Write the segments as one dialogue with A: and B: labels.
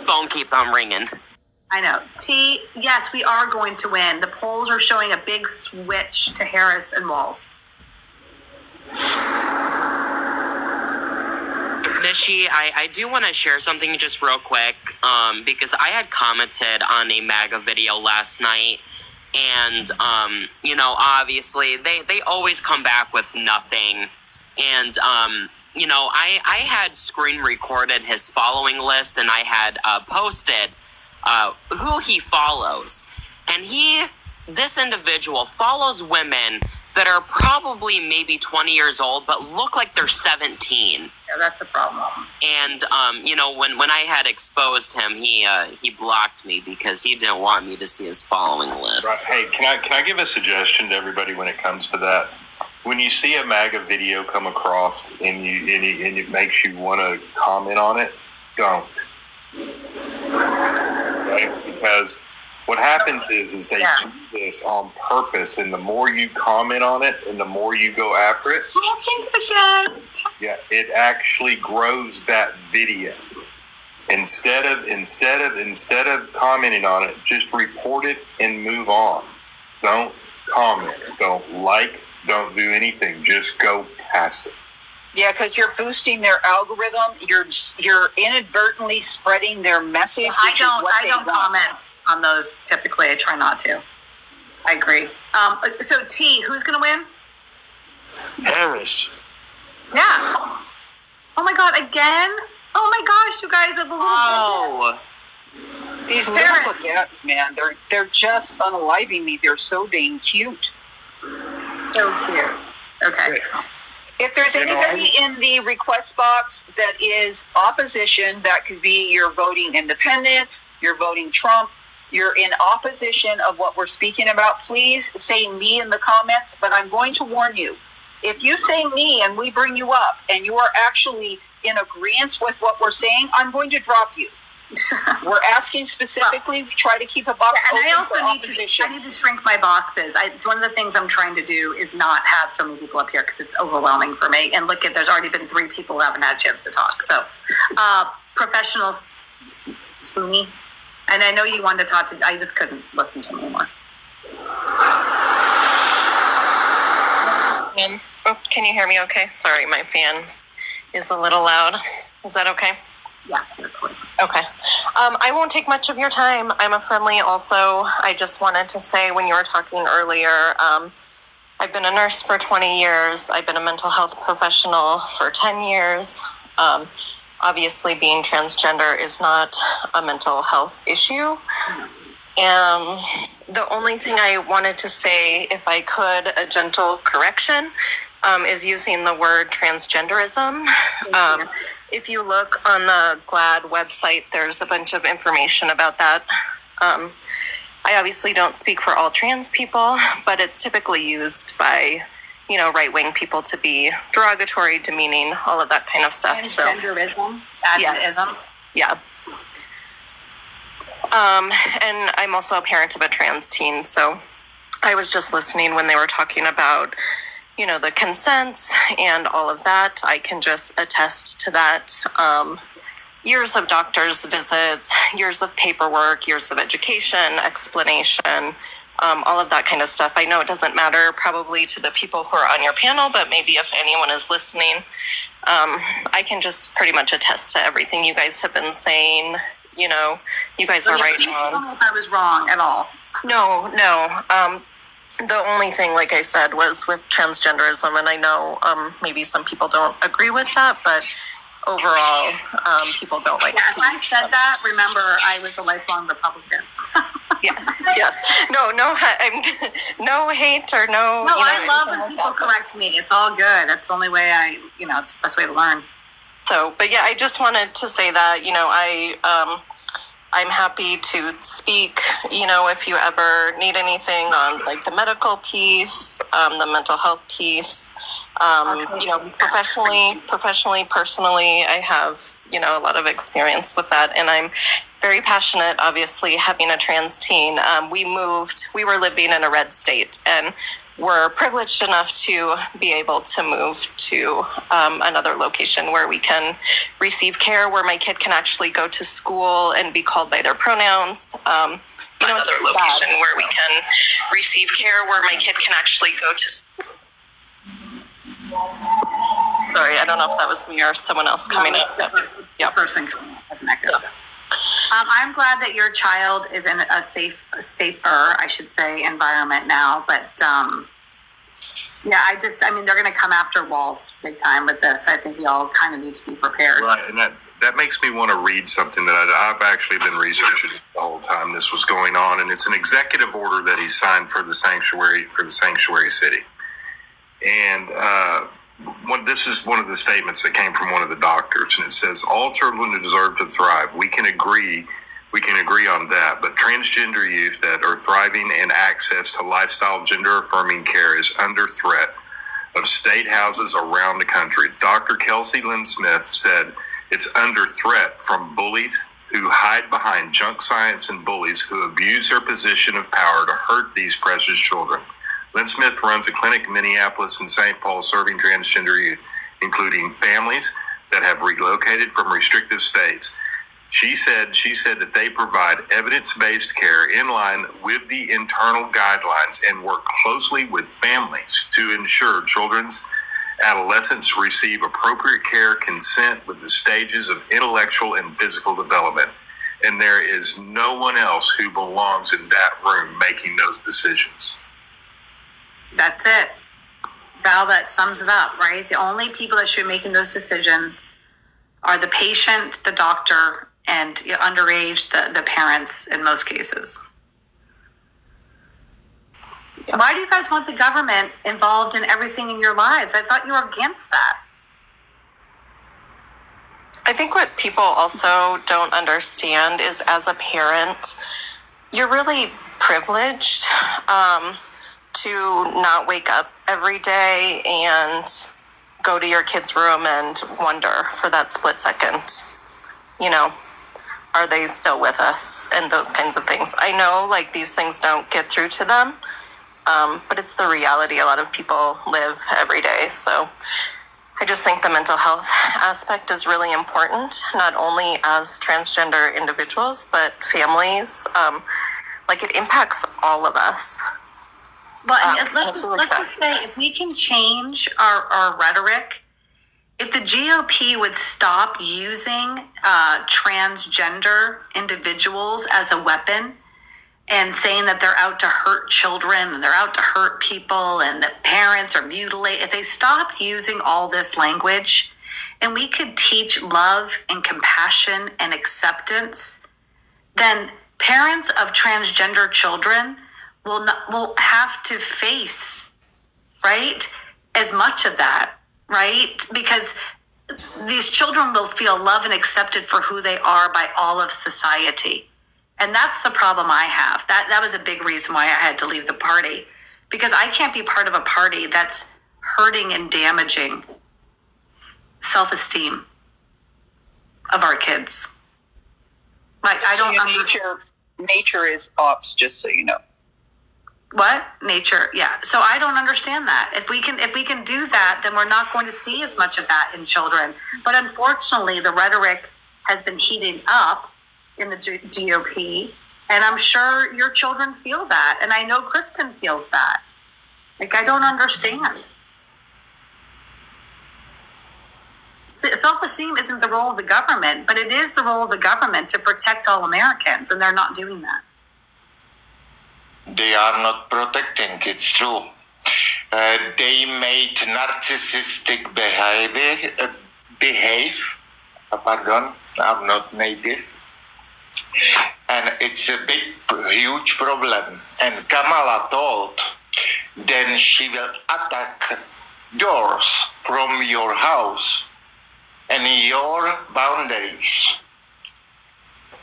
A: phone keeps on ringing.
B: I know. T, yes, we are going to win. The polls are showing a big switch to Harris and Walz.
A: Nishi, I do want to share something just real quick, because I had commented on a MAGA video last night, and, obviously, they always come back with nothing, and, I had screen recorded his following list, and I had posted who he follows, and this individual follows women that are probably maybe 20 years old, but look like they're 17.
B: Yeah, that's a problem.
A: And, when I had exposed him, he blocked me because he didn't want me to see his following list.
C: Right. Hey, can I give a suggestion to everybody when it comes to that? When you see a MAGA video come across and it makes you want to comment on it, don't. Right? Because what happens is they do this on purpose, and the more you comment on it and the more you go after it,
B: thanks again.
C: Yeah, it actually grows that video. Instead of commenting on it, just report it and move on. Don't comment. Don't like. Don't do anything. Just go past it.
D: Yeah, because you're boosting their algorithm. You're inadvertently spreading their message.
B: Yeah, I don't comment on those typically. I try not to. I agree. So T, who's going to win?
C: Harris.
B: Yeah. Oh my God! Again? Oh my gosh! You guys are the little.
A: Oh.
D: These little baguettes, man. They're just unaliving me. They're so dang cute.
B: So cute. Okay.
C: Great.
D: If there's anybody in the request box that is opposition, that could be you're voting independent, you're voting Trump, you're in opposition of what we're speaking about, please say me in the comments. But I'm going to warn you, if you say me and we bring you up and you are actually in agreement with what we're saying, I'm going to drop you. We're asking specifically. We try to keep a box open.
B: And I also need to shrink my boxes. It's one of the things I'm trying to do is not have so many people up here because it's overwhelming for me. And look, there's already been 3 people who haven't had a chance to talk. So, professional Spoonie, and I know you wanted to talk to. I just couldn't listen to him anymore.
E: Can you hear me? Okay. Sorry, my fan is a little loud. Is that okay?
B: Yes, you're totally.
E: Okay. I won't take much of your time. I'm a friendly also. I just wanted to say when you were talking earlier, I've been a nurse for 20 years. I've been a mental health professional for 10 years. Obviously, being transgender is not a mental health issue. And the only thing I wanted to say, if I could, a gentle correction, is using the word transgenderism. If you look on the GLAAD website, there's a bunch of information about that. I obviously don't speak for all trans people, but it's typically used by, right-wing people to be derogatory, demeaning, all of that kind of stuff.
B: Transgenderism?
E: Yes. Yeah. And I'm also a parent of a trans teen, so I was just listening when they were talking about the consents and all of that. I can just attest to that. Years of doctor's visits, years of paperwork, years of education, explanation, all of that kind of stuff. I know it doesn't matter probably to the people who are on your panel, but maybe if anyone is listening, I can just pretty much attest to everything you guys have been saying. You guys are right on.
B: Tell me if I was wrong at all.
E: No. The only thing, like I said, was with transgenderism, and I know maybe some people don't agree with that, but overall, people don't like to
B: if I said that, remember, I was a lifelong Republican.
E: Yeah, yes. No hate or no...
B: No, I love when people correct me. It's all good. That's the only way it's the best way to learn.
E: So, but yeah, I just wanted to say that, I'm happy to speak, if you ever need anything on like the medical piece, the mental health piece, professionally, personally, I have, a lot of experience with that. And I'm very passionate, obviously, having a trans teen. We were living in a red state, and we're privileged enough to be able to move to another location where we can receive care, where my kid can actually go to school and be called by their pronouns. Another location where we can receive care, where my kid can actually go to school. Sorry, I don't know if that was me or someone else coming up.
B: Yeah, person coming up as an echo. Yeah. I'm glad that your child is in a safer, I should say, environment now. But yeah, I mean, they're going to come after Waltz big time with this. I think we all kind of need to be prepared.
C: Right, and that makes me want to read something that I've actually been researching the whole time this was going on, and it's an executive order that he signed for the sanctuary city. And this is one of the statements that came from one of the doctors, and it says, all children deserve to thrive. We can agree on that, but transgender youth that are thriving and access to lifestyle gender-affirming care is under threat of state houses around the country. Dr. Kelsey Lynn Smith said it's under threat from bullies who hide behind junk science and bullies who abuse their position of power to hurt these precious children. Lynn Smith runs a clinic in Minneapolis and St. Paul serving transgender youth, including families that have relocated from restrictive states. She said that they provide evidence-based care in line with the internal guidelines and work closely with families to ensure children's adolescents receive appropriate care consent with the stages of intellectual and physical development. And there is no one else who belongs in that room making those decisions.
B: That's it. Val, that sums it up, right? The only people that should be making those decisions are the patient, the doctor, and underage, the parents in most cases. Yeah. Why do you guys want the government involved in everything in your lives? I thought you were against that.
E: I think what people also don't understand is, as a parent, you're really privileged to not wake up every day and go to your kid's room and wonder for that split second, are they still with us, and those kinds of things. I know like these things don't get through to them, but it's the reality a lot of people live every day. So I just think the mental health aspect is really important, not only as transgender individuals, but families. It impacts all of us.
B: Well, let's just say, if we can change our rhetoric, if the GOP would stop using transgender individuals as a weapon and saying that they're out to hurt children and they're out to hurt people and that parents are mutilated, if they stopped using all this language and we could teach love and compassion and acceptance, then parents of transgender children will have to face, right, as much of that, right? Because these children will feel loved and accepted for who they are by all of society. And that's the problem I have. That was a big reason why I had to leave the party, because I can't be part of a party that's hurting and damaging self-esteem of our kids. I don't understand.
D: Nature is ops, just so you know.
B: What? Nature, yeah. So I don't understand that. If we can do that, then we're not going to see as much of that in children. But unfortunately, the rhetoric has been heating up in the GOP, and I'm sure your children feel that, and I know Kristen feels that. I don't understand. Self-esteem isn't the role of the government, but it is the role of the government to protect all Americans, and they're not doing that.
F: They are not protecting, it's true. They made narcissistic behave. I'm not native. And it's a huge problem. And Kamala told, then she will attack doors from your house and your boundaries.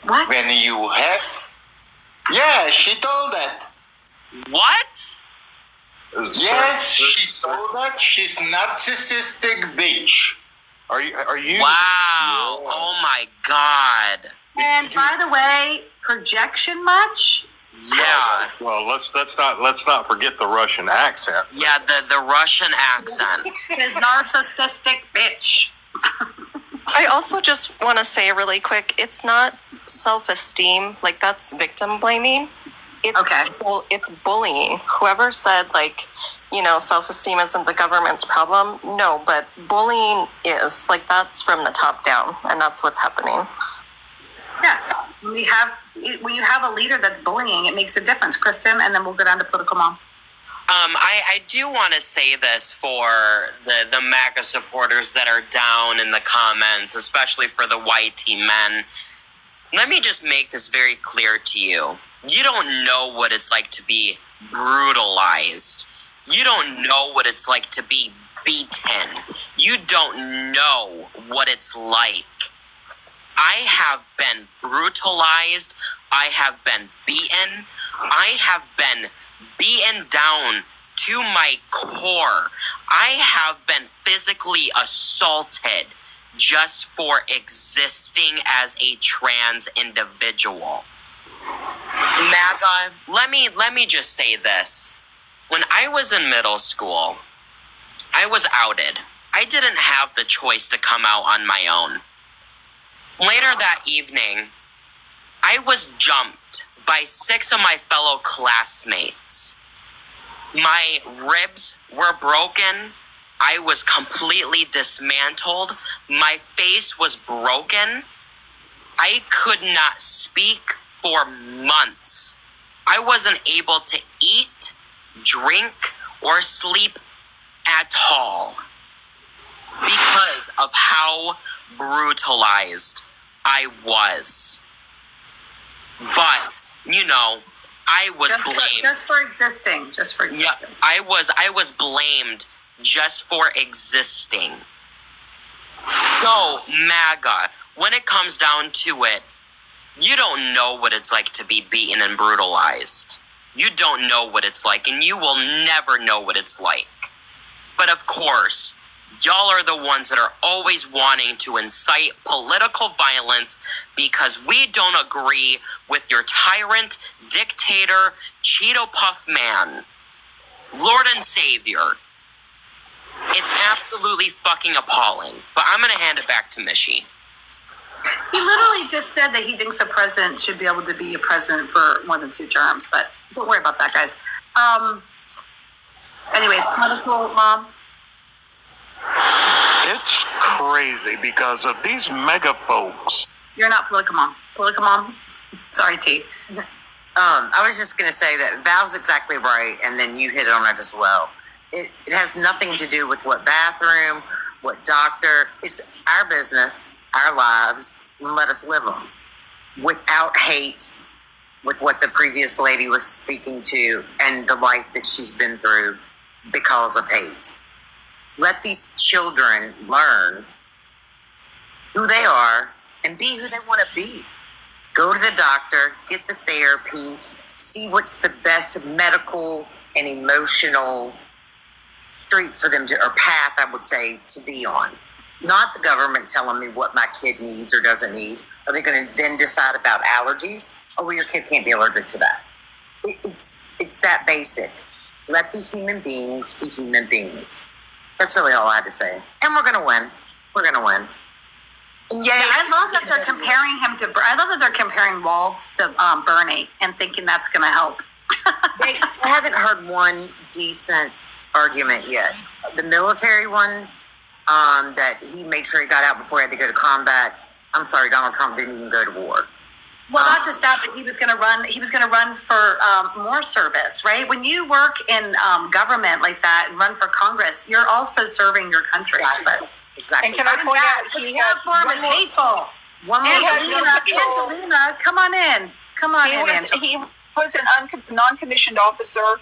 B: What?
F: When you have... Yeah, she told that.
A: What?
F: Yes, she told that. She's narcissistic bitch.
C: Are you?
A: Wow.
C: Yeah.
A: Oh my God.
B: And by the way, projection much?
A: Yeah.
C: Well, let's not forget the Russian accent.
A: Yeah, the Russian accent.
B: His narcissistic bitch.
E: I also just want to say really quick, it's not self-esteem, like that's victim blaming. It's
B: Okay.
E: It's bullying. Whoever said like, self-esteem isn't the government's problem. No, but bullying is. Like that's from the top down, and that's what's happening.
B: Yes. When you have a leader that's bullying, it makes a difference. Kristen, and then we'll go down to political mom.
A: I do want to say this for the MAGA supporters that are down in the comments, especially for the YT men. Let me just make this very clear to you. You don't know what it's like to be brutalized. You don't know what it's like to be beaten. You don't know what it's like. I have been brutalized. I have been beaten. I have been beaten down to my core. I have been physically assaulted just for existing as a trans individual. MAGA, let me just say this. When I was in middle school, I was outed. I didn't have the choice to come out on my own. Later that evening, I was jumped by 6 of my fellow classmates. My ribs were broken. I was completely dismantled. My face was broken. I could not speak for months. I wasn't able to eat, drink, or sleep at all because of how brutalized I was. But, I was blamed.
B: Just for existing.
A: Yeah, I was blamed just for existing. So, MAGA, when it comes down to it, you don't know what it's like to be beaten and brutalized. You don't know what it's like, and you will never know what it's like. But of course, y'all are the ones that are always wanting to incite political violence because we don't agree with your tyrant, dictator, Cheeto Puff man, Lord and Savior. It's absolutely fucking appalling. But I'm going to hand it back to Mishi.
B: He literally just said that he thinks a president should be able to be a president for more than 2 terms, but don't worry about that, guys. Anyways, political mom.
G: It's crazy because of these mega folks.
B: You're not political mom. Political mom. Sorry, T.
H: I was just going to say that Val's exactly right, and then you hit on it as well. It has nothing to do with what bathroom, what doctor. It's our business, our lives, and let us live them without hate, with what the previous lady was speaking to and the life that she's been through because of hate. Let these children learn who they are and be who they want to be. Go to the doctor, get the therapy, see what's the best medical and emotional street for them to, or path, I would say, to be on. Not the government telling me what my kid needs or doesn't need. Are they going to then decide about allergies? Oh, well, your kid can't be allergic to that. It's that basic. Let the human beings be human beings. That's really all I have to say. And we're going to win. We're going to win. Yay.
B: Yeah, I love that they're comparing him to. I love that they're comparing Waltz to Bernie and thinking that's going to help.
H: I haven't heard one decent argument yet. The military one, that he made sure he got out before he had to go to combat. I'm sorry, Donald Trump didn't even go to war.
B: Well, not just that, but he was going to run. He was going to run for more service, right? When you work in government like that and run for Congress, you're also serving your country.
H: Exactly. Exactly.
D: And can I point out,
B: His
D: he had
B: platform is hateful.
H: One more
B: Angelina, come on in. Come on in, Angelina.
D: he was an non-commissioned officer.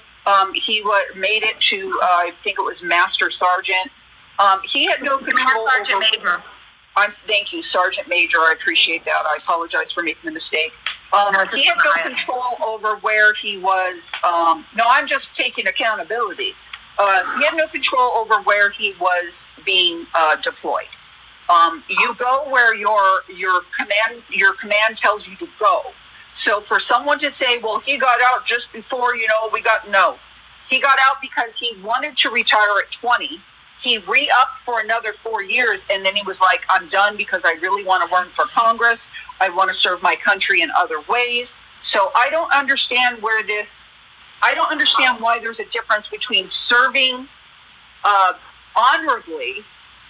D: He made it to, I think it was Master Sergeant. He had no control
B: Sergeant
D: over...
B: Major.
D: Thank you, Sergeant Major. I appreciate that. I apologize for making the mistake. He had no control over where he was. No, I'm just taking accountability. He had no control over where he was being deployed. You go where your command tells you to go. So for someone to say, well, he got out just before, no. He got out because he wanted to retire at 20. He re-upped for another 4 years, and then he was like, I'm done because I really want to run for Congress. I want to serve my country in other ways. So I don't understand why there's a difference between serving honorably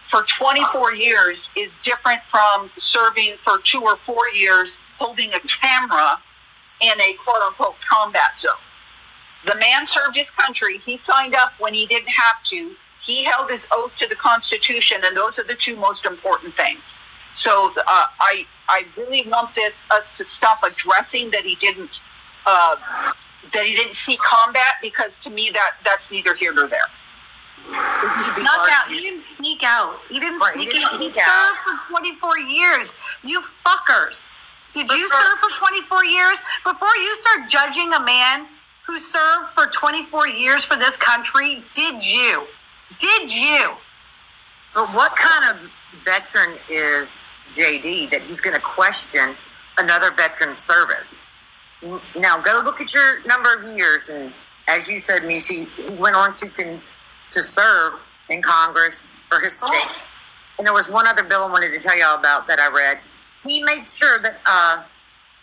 D: for 24 years is different from serving for 2 or 4 years holding a camera in a quote-unquote combat zone. The man served his country. He signed up when he didn't have to. He held his oath to the Constitution, and those are the two most important things. So I really want us to stop addressing that he didn't see combat, because to me that's neither here nor there.
B: He snuck out. He didn't sneak out. He didn't sneak out. He served for 24 years. You fuckers. Did you serve for 24 years? Before you start judging a man who served for 24 years for this country, did you?
H: But what kind of veteran is JD that he's going to question another veteran's service? Now, go look at your number of years. And as you said, Mishi, he went on to serve in Congress for his state. And there was one other bill I wanted to tell y'all about that I read. He made sure that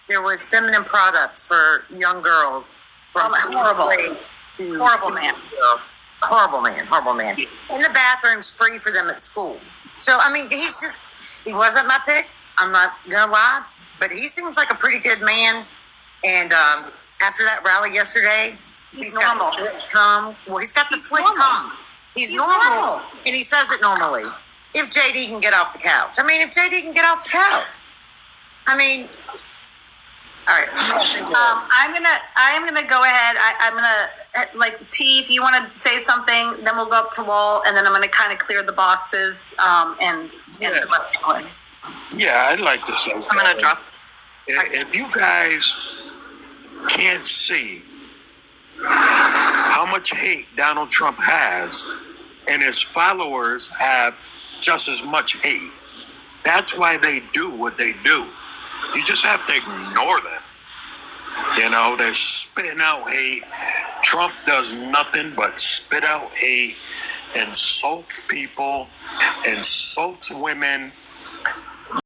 H: there was feminine products for young girls.
B: Horrible man.
H: Horrible man. And the bathroom's free for them at school. So, I mean, he wasn't my pick. I'm not going to lie. But he seems like a pretty good man. And after that rally yesterday, he's got the slick tongue. Well, he's got the slick tongue. He's normal. And he says it normally. If JD can get off the couch. I mean, all right.
B: I am gonna go ahead. I'm gonna T. If you want to say something, then we'll go up to Wall, and then I'm gonna kind of clear the boxes. And
G: Yeah, I'd like to say.
E: I'm gonna drop.
G: If you guys can't see how much hate Donald Trump has, and his followers have just as much hate, that's why they do what they do. You just have to ignore them. They're spitting out hate. Trump does nothing but spit out hate, insults people, insults women,